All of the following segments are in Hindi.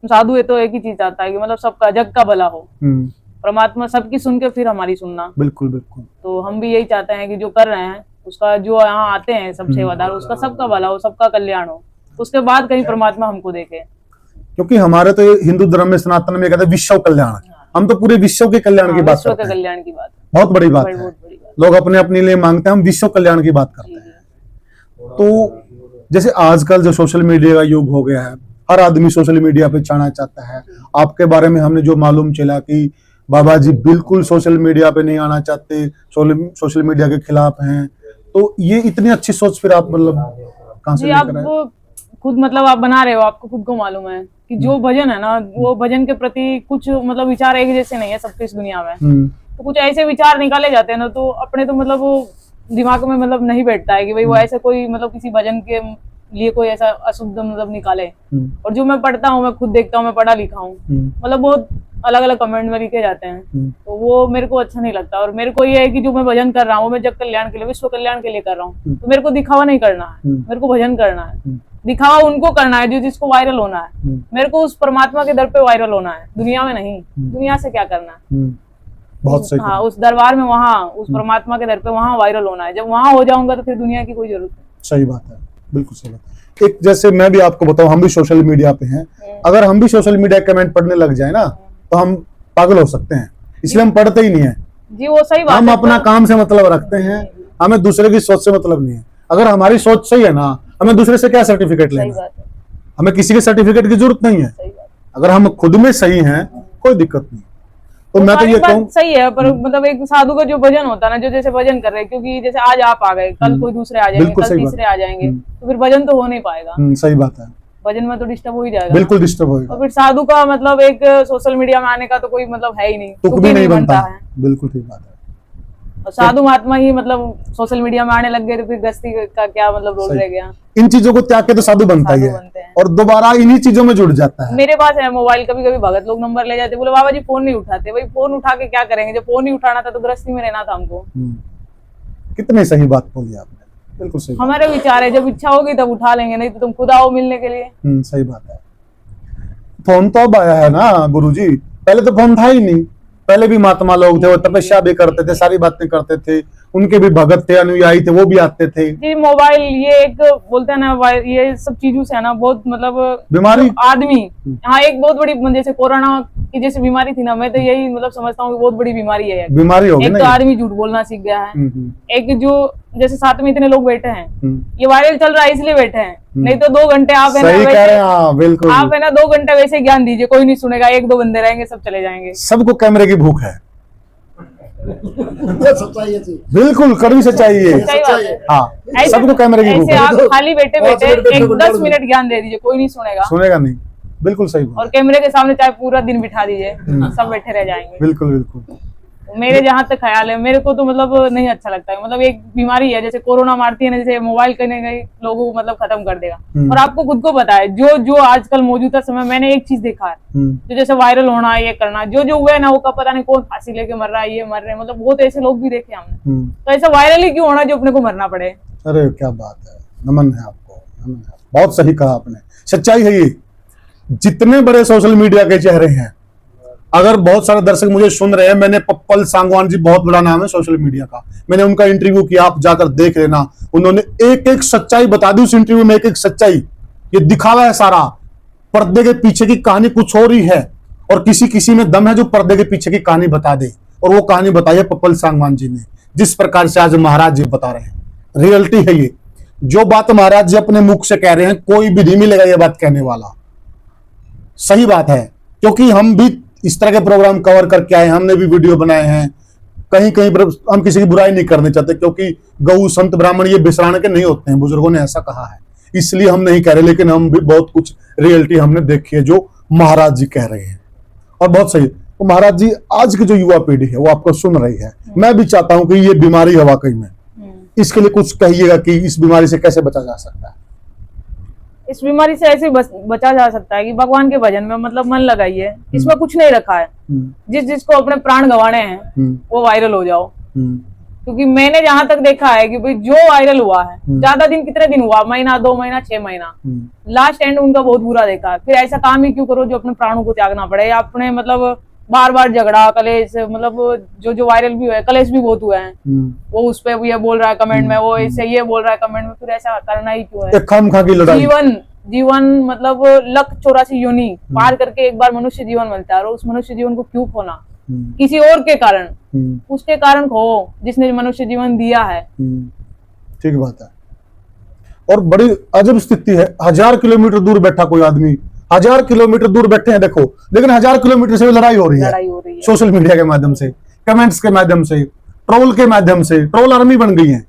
साधु है तो एक ही चीज चाहता है कि मतलब सबका जग का भला हो। परमात्मा सबकी सुन के फिर हमारी सुनना। बिल्कुल बिल्कुल। तो हम भी यही चाहते हैं कि जो कर रहे हैं उसका, जो यहाँ आते हैं सब सेवादार, उसका सबका भला हो, सबका कल्याण हो, उसके बाद कहीं परमात्मा हमको देखे। क्योंकि हमारे तो हिंदू धर्म में सनातन में कहते हैं विश्व कल्याण, हम तो पूरे विश्व के कल्याण की बात करते हैं। कल्याण की बात बहुत बड़ी बात है। लोग अपने अपने लिए मांगते हैं, हम विश्व कल्याण की बात करते हैं। तो जैसे आजकल जो सोशल मीडिया का युग हो गया है, हर आदमी सोशल मीडिया पे जाना चाहता है। आपके बारे में हमने जो मालूम चला कि बाबा जी बिल्कुल सोशल मीडिया पे नहीं आना चाहते, सोशल मीडिया के खिलाफ हैं। तो ये इतनी अच्छी सोच फिर आप मतलब कहां से लेकर आए? खुद मतलब आप बना रहे हो, आपको खुद को मालूम है कि जो भजन है ना, वो भजन के प्रति कुछ मतलब विचार एक जैसे नहीं है सबके इस दुनिया में। तो कुछ ऐसे विचार निकाले जाते हैं ना, तो अपने तो मतलब वो दिमाग में मतलब नहीं बैठता है कि भाई वो ऐसे कोई मतलब किसी भजन के लिए कोई ऐसा अशुद्ध मतलब निकाले। और जो मैं पढ़ता हूँ, मैं खुद देखता हूँ, मैं पढ़ा लिखा हूँ, मतलब बहुत अलग अलग कमेंट में लिखे जाते हैं, तो वो मेरे को अच्छा नहीं लगता। और मेरे को ये है कि जो मैं भजन कर रहा हूँ, मैं जग कल्याण के लिए, विश्व कल्याण के लिए कर रहा हूँ। तो मेरे को दिखावा नहीं करना है, मेरे को भजन करना है। दिखावा उनको करना है जो जिसको वायरल होना है। मेरे को उस परमात्मा के दर पे वायरल होना है, दुनिया में नहीं। दुनिया से क्या करना है? बहुत सही। हाँ, उस दरबार में, वहाँ उस परमात्मा के दर पे वहाँ वायरल होना है। जब वहाँ हो जाऊंगा तो फिर दुनिया की कोई जरूरत नहीं। सही बात है, बिल्कुल सही बात। एक जैसे मैं भी आपको बताऊं, हम भी सोशल मीडिया पे हैं। अगर हम भी सोशल मीडिया कमेंट पढ़ने लग जाए ना, तो हम पागल हो सकते हैं, इसलिए हम पढ़ते ही नहीं है जी। वो सही बात हम है। अपना काम से मतलब रखते हैं, हमें दूसरे की सोच से मतलब नहीं है। अगर हमारी सोच सही है ना, हमें दूसरे से क्या सर्टिफिकेट लेना? हमें किसी के सर्टिफिकेट की जरूरत नहीं है। अगर हम खुद में सही हैं, कोई दिक्कत नहीं। तो मैं तो ये कहूँ सही है, पर मतलब एक साधु का जो भजन होता है ना, जो जैसे भजन कर रहे हैं, क्योंकि जैसे आज आप आ गए, कल कोई दूसरे आ जाएंगे, कल तीसरे आ जाएंगे, तो फिर भजन तो हो नहीं पाएगा। सही बात है, भजन में तो डिस्टर्ब हो ही जाएगा, बिल्कुल डिस्टर्ब होगा। और फिर साधु का मतलब एक सोशल मीडिया में आने का तो कोई मतलब है ही नहीं, तो भी नहीं बनता है। बिल्कुल ठीक बात है। और साधु महात्मा ही मतलब सोशल मीडिया में आने लग गए, तो फिर गृहस्थी का क्या मतलब रोल रह गया? इन चीजों को त्याग के तो साधु बनता ही है, और दोबारा इन्हीं चीजों में जुड़ जाता है। मेरे पास है मोबाइल, कभी कभी भगत लोग नंबर ले जाते, बोले बाबा जी फोन नहीं उठाते। भाई फोन उठा के क्या करेंगे? जब फोन नहीं उठाना था तो गृहस्थी में रहना था हमको। कितनी सही बात बोली आपने, बिल्कुल सही। हमारे विचार है, जब इच्छा होगी तब उठा लेंगे, नहीं तो तुम खुद आओ मिलने के लिए। सही बात है। फोन तो अब आया है ना गुरुजी, पहले तो फोन था ही नहीं। पहले भी महात्मा लोग थे, वो तपस्या भी करते थे, सारी बातें करते थे, उनके भी भगत थे, अनुयायी थे, वो भी आते थे। जी, मोबाइल ये एक बोलते हैं ना, ये सब चीजों से है ना बहुत मतलब बीमारी आदमी, हाँ एक बहुत बड़ी, जैसे कोरोना की जैसे बीमारी थी ना, मैं तो यही मतलब समझता हूँ कि बहुत बड़ी बीमारी है। बीमारी हो गई ना, एक तो आदमी झूठ बोलना सीख गया है, एक जो जैसे साथ में इतने लोग बैठे हैं, ये वायरल चल रहा है इसलिए बैठे हैं, नहीं तो 2 घंटे आप है ना, सही कह रहे हैं, बिल्कुल आप है ना 2 घंटे वैसे ज्ञान दीजिए, कोई नहीं सुनेगा, 1-2 बंदे रहेंगे, सब चले जाएंगे। सबको कैमरे की भूख है। बिल्कुल कड़वी सच्चाई है। हाँ, सबको कैमरे की भूख है। आप खाली बैठे बैठे 10 मिनट ज्ञान दे दीजिए, कोई नहीं सुनेगा नहीं, बिल्कुल सही। और कैमरे के सामने चाहे पूरा दिन बिठा दीजिए, सब बैठे रह जाएंगे। बिल्कुल बिल्कुल। मेरे जहाँ तक ख्याल है, मेरे को तो मतलब नहीं अच्छा लगता है। मतलब एक बीमारी है, जैसे कोरोना मारती है ना, जैसे मोबाइल करने गए लोगों को मतलब खत्म कर देगा। और आपको खुद को पता है, जो आजकल मौजूदा समय, मैंने एक चीज देखा है, जो जैसे वायरल होना, ये करना, जो हुआ है ना, वो का पता नहीं कौन फांसी लेके मर रहा है, ये मर रहे हैं, मतलब बहुत ऐसे लोग भी देखे हमने। तो ऐसा वायरल ही क्यों होना जो अपने को मरना पड़े? अरे क्या बात है, नमन है आपको, नमन है। बहुत सही कहा आपने, सच्चाई है ये। जितने बड़े सोशल मीडिया के चेहरे हैं, अगर बहुत सारे दर्शक मुझे सुन रहे हैं, मैंने पप्पल सांगवान जी, बहुत बड़ा नाम है सोशल मीडिया का, मैंने उनका इंटरव्यू किया, आप जाकर देख लेना। उन्होंने एक एक सच्चाई बता दी उस इंटरव्यू में, एक एक सच्चाई। ये दिखावा है सारा, पर्दे के पीछे की कहानी कुछ और ही है, और किसी में दम है जो पर्दे के पीछे की कहानी बता दे। और वो कहानी बताई है पप्पल सांगवान जी ने, जिस प्रकार से आज महाराज जी बता रहे हैं। रियलिटी है ये, जो बात महाराज जी अपने मुख से कह रहे हैं, कोई भी नहीं मिलेगा ये बात कहने वाला। सही बात है, क्योंकि हम भी इस तरह के प्रोग्राम कवर करके आए, हमने भी वीडियो बनाए हैं। कहीं हम किसी की बुराई नहीं करने चाहते, क्योंकि गौ संत ब्राह्मण ये बिसराने के नहीं होते हैं, बुजुर्गों ने ऐसा कहा है, इसलिए हम नहीं कह रहे। लेकिन हम भी बहुत कुछ रियलिटी हमने देखी है जो महाराज जी कह रहे हैं, और बहुत सही। तो महाराज जी, आज की जो युवा पीढ़ी है वो आपको सुन रही है, मैं भी चाहता हूं कि ये बीमारी है वाकई में, इसके लिए कुछ कहिएगा कि इस बीमारी से कैसे बचा जा सकता है? इस बीमारी से ऐसे बचा जा सकता है कि भगवान के भजन में मतलब मन लगाइए, इसमें कुछ नहीं रखा है। जिसको अपने प्राण गंवाने हैं वो वायरल हो जाओ, क्योंकि मैंने जहां तक देखा है कि भाई जो वायरल हुआ है, ज्यादा दिन कितने दिन हुआ, महीना 2 महीना 6 महीना, लास्ट एंड उनका बहुत बुरा देखा है। फिर ऐसा काम ही क्यों करो जो अपने प्राणों को त्यागना पड़े, या अपने मतलब बार बार झगड़ा कलेश, मतलब जो वायरल भी हुआ है, कलेश भी बहुत हुए हैं, वो उस पे ये बोल रहा है कमेंट में, वो इससे ये बोल रहा है कमेंट में, फिर ऐसा करना ही क्यों है। खामखा की लड़ाई। जीवन मतलब 1,84 योनि पार करके एक बार मनुष्य जीवन मिलता है, और उस मनुष्य जीवन को क्यों खोना किसी और के कारण, उसके कारण खो जिसने मनुष्य जीवन दिया है। ठीक बात है। और बड़ी अजब स्थिति है, 1000 किलोमीटर दूर बैठा कोई आदमी, 1000 किलोमीटर दूर बैठे हैं देखो, लेकिन 1000 किलोमीटर से लड़ाई हो रही है सोशल मीडिया के माध्यम से, कमेंट्स के माध्यम से, ट्रोल के माध्यम से। ट्रोल आर्मी बन गई है,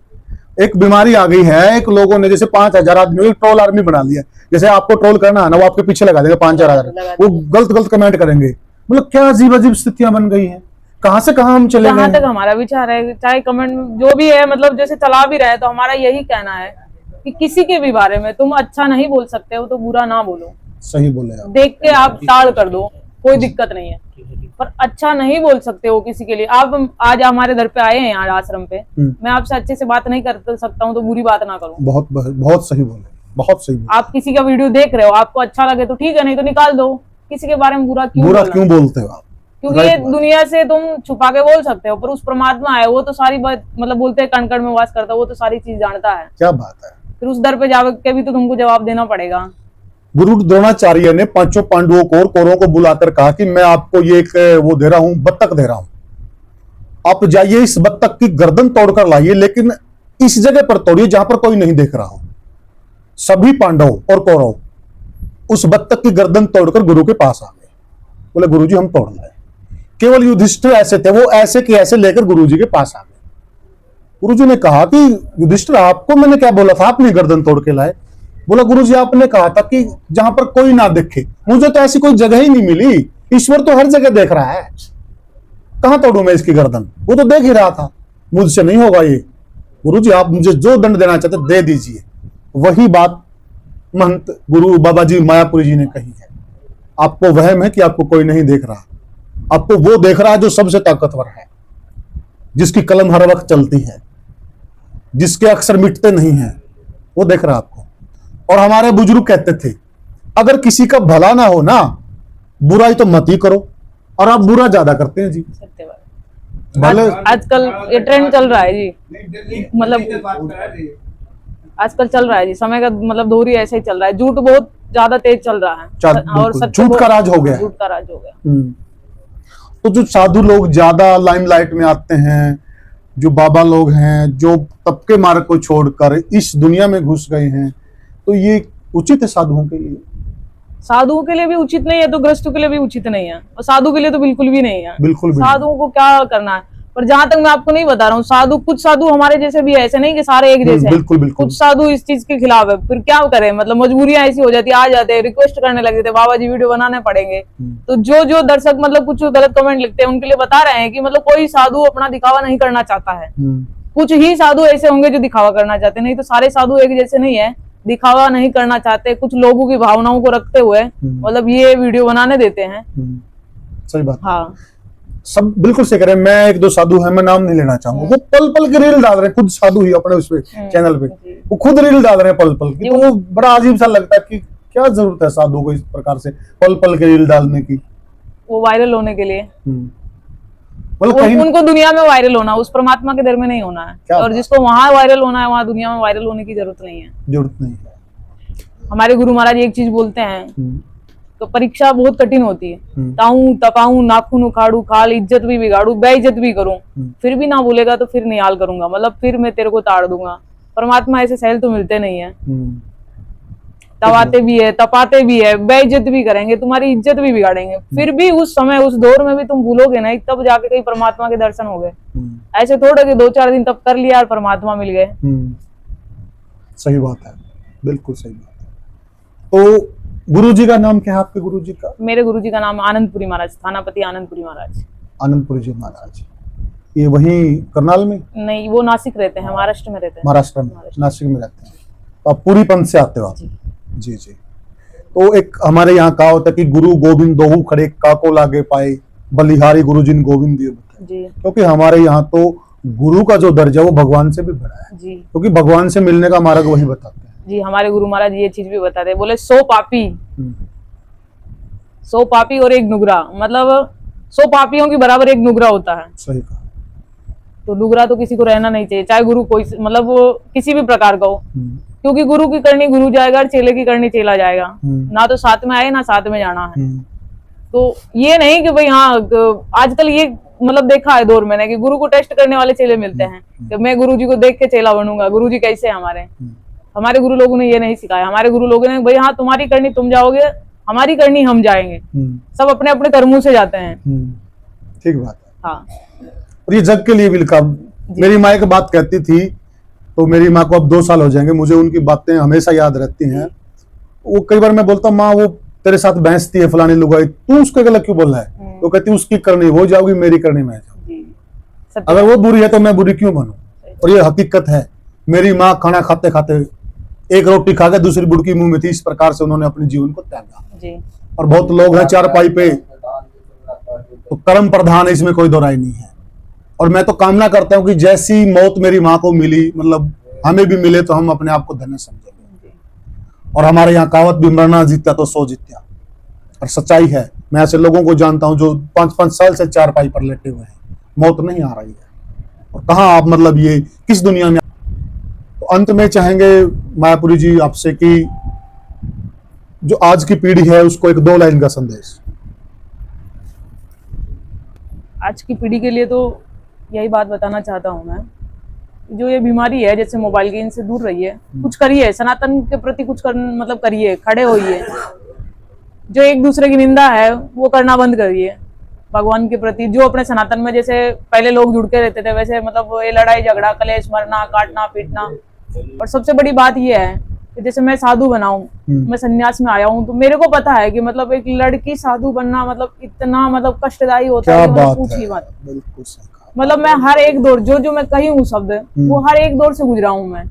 एक बीमारी आ गई है। एक लोगों ने जैसे 5000 आदमी ट्रोल आर्मी बना लिया। जैसे आपको ट्रोल करना है ना, वो आपके पीछे लगा देंगे 5000, वो गलत गलत कमेंट करेंगे। मतलब क्या अजीब अजीब स्थितियां बन गई हैं, कहां से कहां हम चले गए। जहां तक हमारा विचार है, चाहे कमेंट जो भी है, मतलब जैसे चला भी रहे, तो हमारा यही कहना है कि किसी के भी बारे में तुम अच्छा नहीं बोल सकते हो तो बुरा ना बोलो। सही बोले आप। देख के आप टाल कर दो, कोई दिक्कत नहीं है, पर अच्छा नहीं बोल सकते हो किसी के लिए। आप आज हमारे घर पे आए हैं, यहाँ आश्रम पे, मैं आपसे अच्छे से बात नहीं कर सकता हूँ तो बुरी बात ना करूँ। बहुत बहुत सही बोले, बहुत सही बोले। आप किसी का वीडियो देख रहे हो, आपको अच्छा लगे तो ठीक है, नहीं तो निकाल दो। किसी के बारे में बुरा क्यों बोलते हो आप? क्योंकि ये दुनिया से तुम छुपा के बोल सकते हो, पर उस परमात्मा है, वो तो सारी बात, मतलब बोलते हैं कण कण में वास करता है, वो तो सारी चीज जानता है। क्या बात है। फिर उस दर पे जाके भी तो तुमको जवाब देना पड़ेगा। गुरु द्रोणाचार्य ने 5 पांडवों को और कौरवों को बुलाकर कहा कि मैं आपको ये एक वो दे रहा हूं, बत्तख दे रहा हूं, आप जाइए इस बत्तख की गर्दन तोड़कर लाइए, लेकिन इस जगह पर तोड़िए जहां पर कोई नहीं देख रहा हो। सभी पांडव और कौरव उस बत्तख की गर्दन तोड़कर गुरु के पास आ गए। बोले गुरुजी हम तोड़ लाए। केवल युधिष्ठिर ऐसे थे, वो ऐसे के ऐसे लेकर गुरुजी के पास आ गए। गुरुजी ने कहा कि युधिष्ठिर आपको मैंने क्या बोला था, आपने गर्दन तोड़ के लाए। बोला गुरुजी आपने कहा था कि जहां पर कोई ना देखे, मुझे तो ऐसी कोई जगह ही नहीं मिली, ईश्वर तो हर जगह देख रहा है, कहां तोड़ूं मैं इसकी गर्दन, वो तो देख ही रहा था, मुझसे नहीं होगा ये। गुरुजी आप मुझे जो दंड देना चाहते दे दीजिए। वही बात महंत गुरु बाबा जी मायापुरी जी ने कही है, आपको वहम है कि आपको कोई नहीं देख रहा, आपको वो देख रहा है जो सबसे ताकतवर है, जिसकी कलम हर वक्त चलती है, जिसके अक्षर मिटते नहीं हैं, वो देख रहा है आपको। और हमारे बुजुर्ग कहते थे अगर किसी का भला ना हो ना, बुराई तो मत ही करो, और आप बुरा ज्यादा करते हैं जी। भले आजकल ये ट्रेंड चल रहा है जी, मतलब आजकल चल रहा है जी, समय का मतलब दौर ही ऐसे ही चल रहा है। झूठ बहुत ज्यादा तेज चल रहा है, और झूठ का राज हो गया, झूठ का राज हो गया। तो जो साधु लोग ज्यादा लाइमलाइट में आते हैं, जो बाबा लोग हैं, जो तबके मार्ग को छोड़कर इस दुनिया में घुस गए हैं, तो ये उचित है साधुओं के लिए? साधुओं के लिए भी उचित नहीं है, तो गृहस्थों के लिए भी उचित नहीं है, और साधु के लिए तो बिल्कुल भी नहीं है। बिल्कुल भी साधुओं को क्या करना है। पर जहां तक मैं आपको नहीं बता रहा हूँ, साधु कुछ साधु हमारे जैसे भी है, ऐसे नहीं कि सारे एक जैसे हैं। कुछ साधु इस चीज के खिलाफ है, फिर क्या करें, मतलब मजबूरियां ऐसी हो जाती है, आ जाते हैं, रिक्वेस्ट करने लगे थे बाबा जी वीडियो बनाने पड़ेंगे। तो जो दर्शक मतलब कुछ गलत कमेंट लिखते हैं, उनके लिए बता रहे हैं कि मतलब कोई साधु अपना दिखावा नहीं करना चाहता है। कुछ ही साधु ऐसे होंगे जो दिखावा करना चाहते, नहीं तो सारे साधु एक जैसे नहीं है, दिखावा नहीं करना चाहते, कुछ लोगों की भावनाओं को रखते हुए मतलब ये वीडियो बनाने देते हैं। सही बात। हाँ, सब बिल्कुल सही करें। मैं एक दो साधु है, मैं नाम नहीं लेना चाहूंगा, वो पल पल की रील डाल रहे हैं, खुद साधु ही अपने उस पे चैनल पे वो खुद रील डाल रहे हैं पल पल की। तो वो बड़ा अजीब सा लगता है कि क्या जरूरत है साधु को इस प्रकार से पल पल की रील डालने की, वो वायरल होने के लिए। उनको दुनिया में वायरल होना, उस परमात्मा के दर में नहीं होना है। और जिसको वहां वायरल होना है, वहां दुनिया में वायरल होने की जरूरत नहीं है। जरूरत नहीं है। हमारे गुरु महाराज एक चीज बोलते हैं, तो परीक्षा बहुत कठिन होती है। ताऊ तपाऊ नाखून उखाड़ू, खाल इज्जत भी बिगाड़ू, बेइज्जत भी करूं, फिर भी ना बोलेगा तो फिर निहाल करूंगा, मतलब फिर मैं तेरे को ताड़ दूंगा। परमात्मा ऐसे सहल तो मिलते नहीं है। तवाते भी है, तपाते भी है, बेइज्जत भी करेंगे, तुम्हारी इज्जत भी बिगाड़ेंगे, फिर भी उस समय उस दौर में भी तुम भूलोगे नहीं, तब जाके कहीं परमात्मा के दर्शन हो गए। ऐसे थोड़े कि 2-4 दिन तब कर लिया और परमात्मा मिल गए। सही बात है, बिल्कुल सही बात है। तो गुरुजी का नाम क्या है आपके गुरुजी का? मेरे गुरुजी का नाम आनंदपुरी महाराज, थानापति आनंदपुरी महाराज। आनंदपुरी जी महाराज, ये वहीं करनाल में? नहीं, वो नासिक रहते हैं, महाराष्ट्र में रहते हैं। महाराष्ट्र में, नासिक में रहते हैं। तो आप पूरी पंथ से आते हो आप? जी जी। तो एक हमारे यहाँ कहा होता है कि गुरु गोविंद दोहू खड़े काको लागे पाए, बलिहारी गुरु जिन गोविंद दिए। क्योंकि हमारे यहाँ तो गुरु का जो दर्जा वो भगवान से भी बड़ा है, जी क्योंकि भगवान से मिलने का मार्ग वही बताते हैं। जी, हमारे गुरु महाराज ये चीज भी बताते हैं, बोले 100 पापी 100 पापी और एक नुगरा, मतलब 100 पापियों के बराबर एक नुगरा होता है। सही कहा। तो नुगरा तो किसी को रहना नहीं चाहिए, चाहे गुरु कोई मतलब वो किसी भी प्रकार का हो, क्योंकि गुरु की करनी गुरु जाएगा और चेले की करनी चेला जाएगा, ना तो साथ में आए ना साथ में जाना है। तो ये नहीं कि भाई हाँ, आजकल ये मतलब देखा है दौर मैंने कि गुरु को टेस्ट करने वाले चेले मिलते हैं कि मैं गुरु जी को देख के चेला बनूंगा, गुरु जी कैसे हैं हमारे गुरु लोगों ने ये नहीं सिखाया। हमारे गुरु लोगों ने भाई हाँ, तुम्हारी करनी तुम जाओगे, हमारी करनी हम जाएंगे, सब अपने अपने कर्मों से जाते हैं। ठीक बात है। हाँ, और ये जग के लिए भी लिखा। मेरी माँ एक बात कहती थी, तो मेरी माँ को अब 2 साल हो जाएंगे, मुझे उनकी बातें हमेशा याद रहती हैं। वो कई बार मैं बोलता हूँ, माँ वो तेरे साथ बहसती है फलानी लुगाई, तू उसके गलत क्यों बोल रहा है? वो कहती उसकी करनी वो जाओगी, मेरी करनी मैं जाऊंगी। अगर वो बुरी है तो मैं बुरी क्यों बनूं? और ये हकीकत है। मेरी माँ खाना खाते खाते एक रोटी खा के दूसरी बुड़की मुंह में थी, इस प्रकार से उन्होंने अपने जीवन को त्यागा। और बहुत लोग हैं चारपाई पे, तो कर्म प्रधान है, इसमें कोई दो राय नहीं है। और मैं तो कामना करता हूं कि जैसी मौत मेरी माँ को मिली, मतलब हमें भी मिले, तो हम अपने आप को धन्य समझेंगे। और हमारे यहाँ कहावत भी, मरना जीता तो 100 जीत्या, और सच्चाई है। मैं ऐसे लोगों को जानता हूं जो 5-5 साल से चारपाई पर लेटे हुए हैं, मौत नहीं आ रही है। और कहाँ आप मतलब ये किस दुनिया में। तो अंत में चाहेंगे मायापुरी जी आपसे कि जो आज की पीढ़ी है उसको एक 2 लाइन का संदेश। आज की पीढ़ी के लिए तो यही बात बताना चाहता हूँ मैं, जो ये बीमारी है, जैसे मोबाइल गेम से दूर रहिए, कुछ करिए सनातन के प्रति, कुछ मतलब करिए, खड़े होइए। जो एक दूसरे की निंदा है वो करना बंद करिए। भगवान के प्रति जो अपने सनातन में जैसे पहले लोग जुड़ के रहते थे, वैसे मतलब ये लड़ाई झगड़ा, कलेश, मरना, काटना, पीटना। और सबसे बड़ी बात ये है कि जैसे मैं साधु बना हूँ, मैं सन्यास में आया हूँ, तो मेरे को पता है कि मतलब एक लड़की साधु बनना मतलब इतना मतलब कष्टदायी होता है, पूछिए मत। मतलब मैं हर एक दौर जो मैं कही हूँ शब्द, वो हर एक दौर से गुजरा हूँ मैं।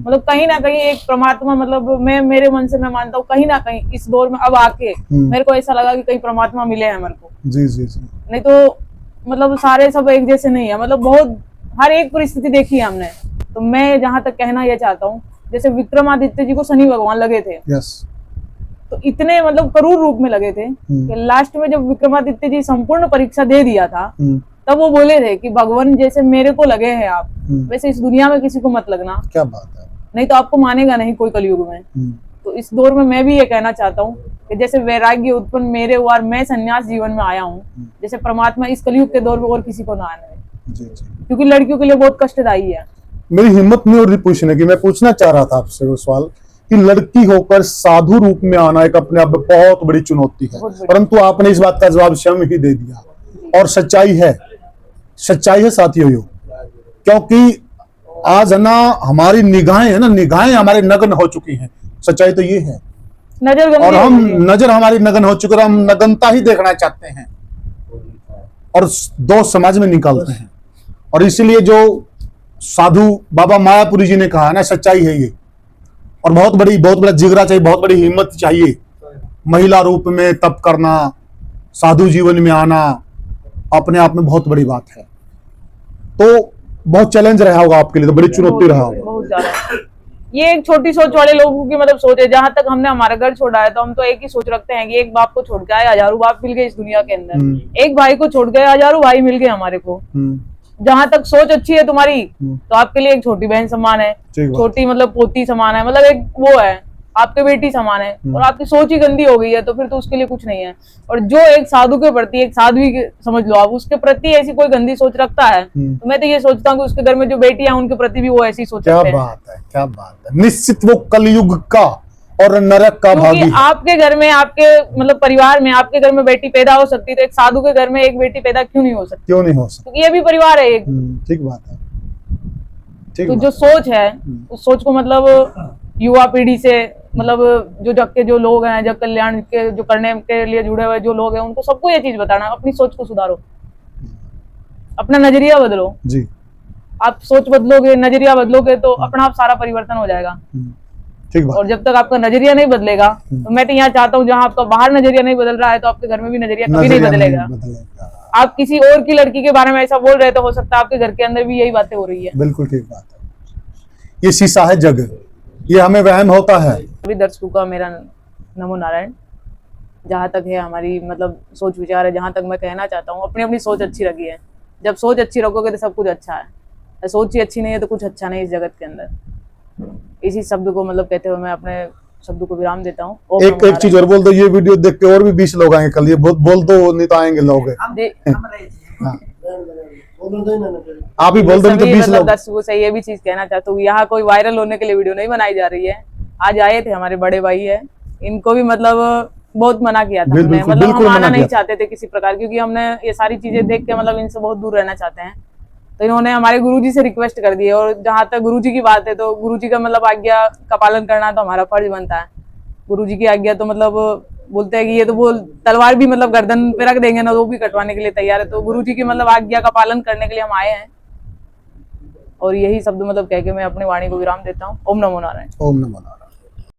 मतलब कहीं ना कहीं एक परमात्मा, मतलब मैं मेरे मन से मैं मानता हूँ कहीं ना कहीं इस दौर में अब आके मेरे को ऐसा लगा कि कहीं परमात्मा मिले हैं मेरे को। जी जी जी। नहीं तो मतलब सारे सब एक जैसे नहीं है, मतलब बहुत हर एक परिस्थिति देखी है हमने। तो मैं जहां तक कहना यह चाहता हूँ, जैसे विक्रमादित्य जी को शनि भगवान लगे थे, तो इतने मतलब क्रूर रूप में लगे थे कि लास्ट में जब विक्रमादित्य जी संपूर्ण परीक्षा दे दिया था, तब वो बोले थे कि भगवान जैसे मेरे को लगे हैं आप, वैसे इस दुनिया में किसी को मत लगना। क्या बात है। नहीं तो आपको मानेगा नहीं कोई कलयुग में। तो इस दौर में मैं भी ये कहना चाहता हूँ कि जैसे वैराग्य उत्पन्न मेरे हुआ और मैं सन्यास जीवन में आया हूँ, जैसे परमात्मा इस कलयुग के दौर में और किसी को ना आने, क्योंकि लड़कियों के लिए बहुत कष्टदायी है। मेरी हिम्मत नहीं हो रही पूछने की, मैं पूछना चाह रहा था आपसे वो सवाल कि लड़की होकर साधु रूप में आना एक अपने आप में बहुत बड़ी चुनौती है, परंतु आपने इस बात का जवाब स्वयं ही दे दिया। और सच्चाई है साथियों, क्योंकि आज है ना हमारी निगाहें है ना, निगाहें हमारे नग्न हो चुकी हैं। सच्चाई तो ये है, और हम नजर हमारी नग्न हो चुकी है, हम नग्नता ही देखना चाहते हैं और दो समाज में निकालते हैं। और इसीलिए जो साधु बाबा मायापुरी जी ने कहा ना, सच्चाई है ये। और बहुत बड़ा जिगरा चाहिए, बहुत बड़ी हिम्मत चाहिए। महिला रूप में तप करना, साधु जीवन में आना अपने आप में बहुत बड़ी बात है। तो बहुत चैलेंज रहा होगा आपके लिए, तो बड़ी चुनौती रहा होगा। बहुत ज्यादा। ये एक छोटी सोच वाले लोगों की मतलब सोच है। जहां तक हमने हमारा घर छोड़ा है, तो हम तो एक ही सोच रखते हैं कि एक बाप को छोड़ के आए, हजारों बाप मिल गए इस दुनिया के अंदर। एक भाई को छोड़ गए, हजारों भाई मिल गए हमारे को। जहां तक सोच अच्छी है तुम्हारी, तो आपके लिए एक छोटी बहन समान है, छोटी मतलब पोती समान है, मतलब एक वो है आपके बेटी समान है। और आपकी सोच ही गंदी हो गई है, तो फिर तो उसके लिए कुछ नहीं है। और जो एक साधु के प्रति, एक साध्वी समझ लो आप, उसके प्रति ऐसी कोई गंदी सोच रखता है, तो मैं तो ये सोचता हूँ कि उसके घर में जो बेटियां हैं उनके प्रति भी वो ऐसी सोच रखते हैं। क्या बात है। निश्चित वो कलयुग का और नरक का भागी है। आपके घर में, आपके मतलब परिवार में आपके घर में बेटी पैदा हो सकती है, तो एक साधु के घर में एक बेटी पैदा क्यों नहीं हो सकती? क्योंकि ये भी परिवार है एक। ठीक बात है। तो जो सोच है, उस सोच को मतलब युवा पीढ़ी से, मतलब जो जग के जो लोग हैं, जग कल्याण के जो करने के लिए जुड़े हुए जो लोग हैं, उनको सबको ये चीज बताना, अपनी सोच को सुधारो, अपना नजरिया बदलो जी। आप सोच बदलोगे, नजरिया बदलोगे, तो अपना आप सारा परिवर्तन हो जाएगा। ठीक बात। और जब तक आपका नजरिया नहीं बदलेगा, तो मैं तो यहाँ चाहता हूँ जहाँ आपका बाहर नजरिया नहीं बदल रहा है, तो आपके घर में भी नजरिया कभी नहीं बदलेगा। आप किसी और की लड़की के बारे में ऐसा बोल रहे तो हो सकता है आपके घर के अंदर भी यही बातें हो रही है। बिल्कुल ठीक बात है, ये शीशा है जग, ये हमें वहम होता है। सभी दर्शकों का मेरा नमो नारायण। जहाँ तक है हमारी मतलब सोच विचार है, जहाँ तक मैं कहना चाहता हूँ, अपनी अपनी सोच अच्छी रखी है। जब सोच अच्छी रखोगे तो सब कुछ अच्छा है, सोच ही अच्छी नहीं है तो कुछ अच्छा नहीं इस जगत के अंदर। इसी शब्द को मतलब कहते हुए मैं अपने शब्द को विराम देता हूँ। एक चीज और बोल दो, ये वीडियो देख के और भी 20 लोग आएंगे कल, ये बोल दो, नहीं तो आएंगे लोग। हाँ। आप ही बोल दो, नहीं तो 20 मतलब लोग। दर्शकों से ये भी चीज कहना चाहता हूँ, यहाँ कोई वायरल होने के लिए वीडियो नहीं बनाई जा रही है। आज आए थे हमारे बड़े भाई है, इनको भी मतलब बहुत मना किया था हमने, मतलब हम आना नहीं चाहते थे किसी प्रकार, क्योंकि हमने ये सारी चीजें देख के मतलब इनसे बहुत दूर रहना चाहते हैं। तो इन्होंने हमारे गुरुजी से रिक्वेस्ट कर दी है, और जहां तक गुरुजी की बात है तो गुरुजी का मतलब आज्ञा का पालन करना तो हमारा फर्ज बनता है। गुरुजी की आज्ञा तो मतलब बोलते हैं कि ये तो बोल तलवार भी मतलब गर्दन पे रख देंगे ना, वो भी कटवाने के लिए तैयार है। तो गुरुजी की मतलब आज्ञा का पालन करने के लिए हम आए हैं, और यही शब्द मतलब कह के मैं अपनी वाणी को विराम देता हूँ। ओम नमो नारायण। ओम नमो नारायण।